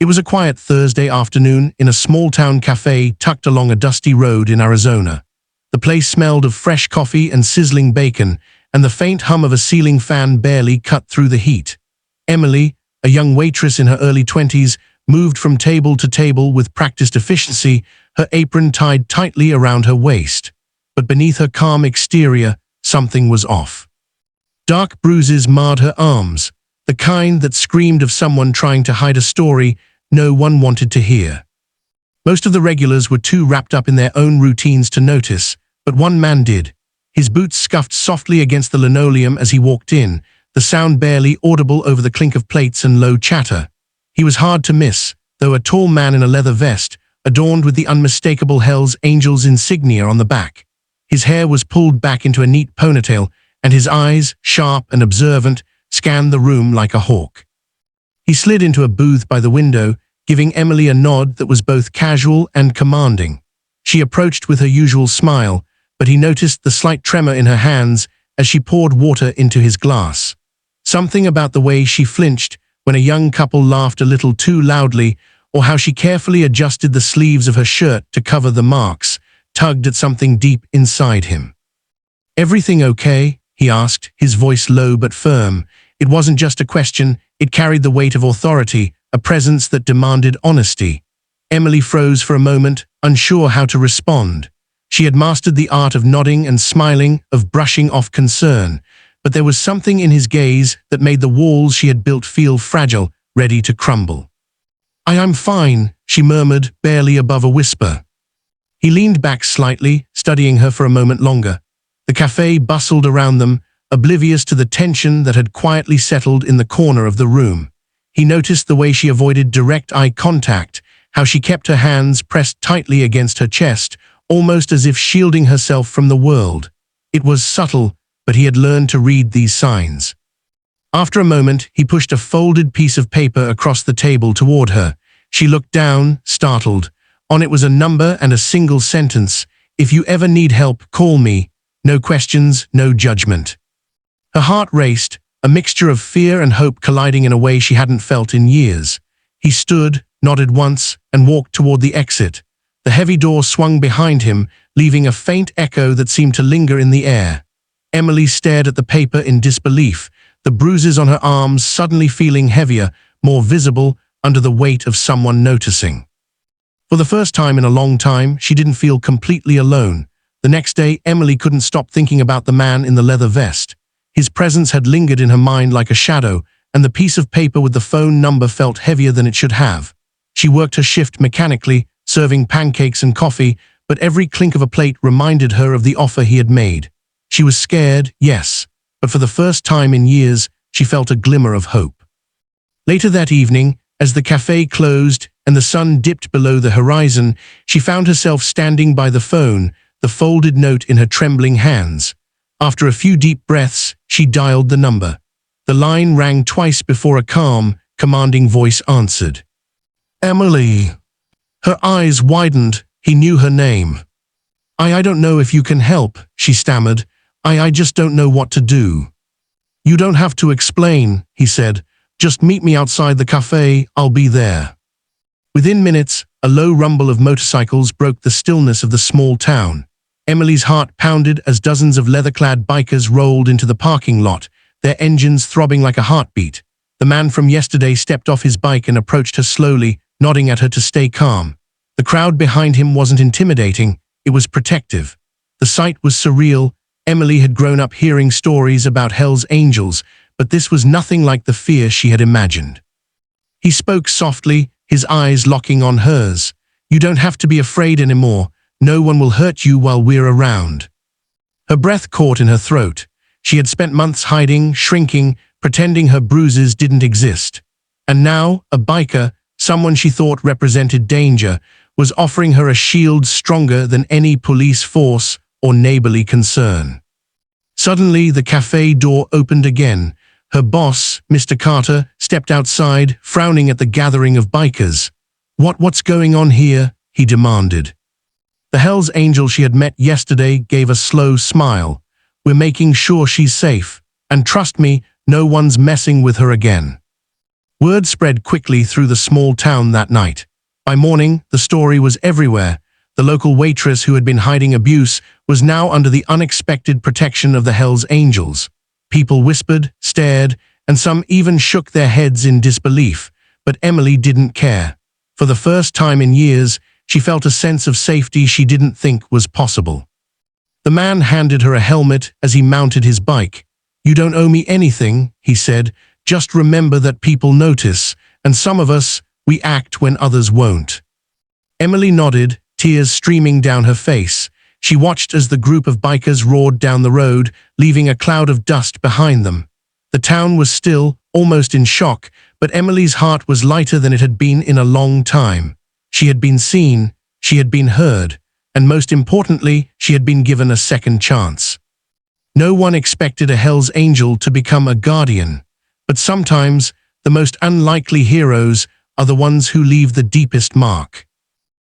It was a quiet Thursday afternoon in a small-town cafe tucked along a dusty road in Arizona. The place smelled of fresh coffee and sizzling bacon, and the faint hum of a ceiling fan barely cut through the heat. Emily, a young waitress in her early 20s, moved from table to table with practiced efficiency, her apron tied tightly around her waist. But beneath her calm exterior, something was off. Dark bruises marred her arms, the kind that screamed of someone trying to hide a story no one wanted to hear. Most of the regulars were too wrapped up in their own routines to notice, but one man did. His boots scuffed softly against the linoleum as he walked in, the sound barely audible over the clink of plates and low chatter. He was hard to miss, though a tall man in a leather vest, adorned with the unmistakable Hell's Angels insignia on the back. His hair was pulled back into a neat ponytail, and his eyes, sharp and observant, scanned the room like a hawk. He slid into a booth by the window, giving Emily a nod that was both casual and commanding. She approached with her usual smile, but he noticed the slight tremor in her hands as she poured water into his glass. Something about the way she flinched when a young couple laughed a little too loudly, or how she carefully adjusted the sleeves of her shirt to cover the marks, tugged at something deep inside him. "Everything okay?" he asked, his voice low but firm. It wasn't just a question, it carried the weight of authority, a presence that demanded honesty. Emily froze for a moment, unsure how to respond. She had mastered the art of nodding and smiling, of brushing off concern, but there was something in his gaze that made the walls she had built feel fragile, ready to crumble. I'm fine," she murmured, barely above a whisper. He leaned back slightly, studying her for a moment longer. The cafe bustled around them, oblivious to the tension that had quietly settled in the corner of the room. He noticed the way she avoided direct eye contact, how she kept her hands pressed tightly against her chest, almost as if shielding herself from the world. It was subtle, but he had learned to read these signs. After a moment, he pushed a folded piece of paper across the table toward her. She looked down, startled. On it was a number and a single sentence: "If you ever need help, call me. No questions, no judgment." Her heart raced, a mixture of fear and hope colliding in a way she hadn't felt in years. He stood, nodded once, and walked toward the exit. The heavy door swung behind him, leaving a faint echo that seemed to linger in the air. Emily stared at the paper in disbelief, the bruises on her arms suddenly feeling heavier, more visible, under the weight of someone noticing. For the first time in a long time, she didn't feel completely alone. The next day, Emily couldn't stop thinking about the man in the leather vest. His presence had lingered in her mind like a shadow, and the piece of paper with the phone number felt heavier than it should have. She worked her shift mechanically, serving pancakes and coffee, but every clink of a plate reminded her of the offer he had made. She was scared, yes, but for the first time in years, she felt a glimmer of hope. Later that evening, as the cafe closed and the sun dipped below the horizon, she found herself standing by the phone, the folded note in her trembling hands. After a few deep breaths, she dialed the number. The line rang twice before a calm, commanding voice answered. "Emily." Her eyes widened. He knew her name. I don't know if you can help," she stammered. I just don't know what to do." "You don't have to explain," he said. "Just meet me outside the cafe, I'll be there." Within minutes, a low rumble of motorcycles broke the stillness of the small town. Emily's heart pounded as dozens of leather-clad bikers rolled into the parking lot, their engines throbbing like a heartbeat. The man from yesterday stepped off his bike and approached her slowly, nodding at her to stay calm. The crowd behind him wasn't intimidating, it was protective. The sight was surreal. Emily had grown up hearing stories about Hell's Angels, but this was nothing like the fear she had imagined. He spoke softly, his eyes locking on hers. "You don't have to be afraid anymore. No one will hurt you while we're around." Her breath caught in her throat. She had spent months hiding, shrinking, pretending her bruises didn't exist. And now, a biker, someone she thought represented danger, was offering her a shield stronger than any police force or neighborly concern. Suddenly, the cafe door opened again. Her boss, Mr. Carter, stepped outside, frowning at the gathering of bikers. What's going on here?" he demanded. The Hell's Angel she had met yesterday gave a slow smile. "We're making sure she's safe, and trust me, no one's messing with her again." Word spread quickly through the small town that night. By morning, the story was everywhere. The local waitress who had been hiding abuse was now under the unexpected protection of the Hell's Angels. People whispered, stared, and some even shook their heads in disbelief, but Emily didn't care. For the first time in years, she felt a sense of safety she didn't think was possible. The man handed her a helmet as he mounted his bike. "You don't owe me anything," he said. "Just remember that people notice, and some of us, we act when others won't." Emily nodded, tears streaming down her face. She watched as the group of bikers roared down the road, leaving a cloud of dust behind them. The town was still, almost in shock, but Emily's heart was lighter than it had been in a long time. She had been seen, she had been heard, and most importantly, she had been given a second chance. No one expected a Hell's Angel to become a guardian, but sometimes the most unlikely heroes are the ones who leave the deepest mark.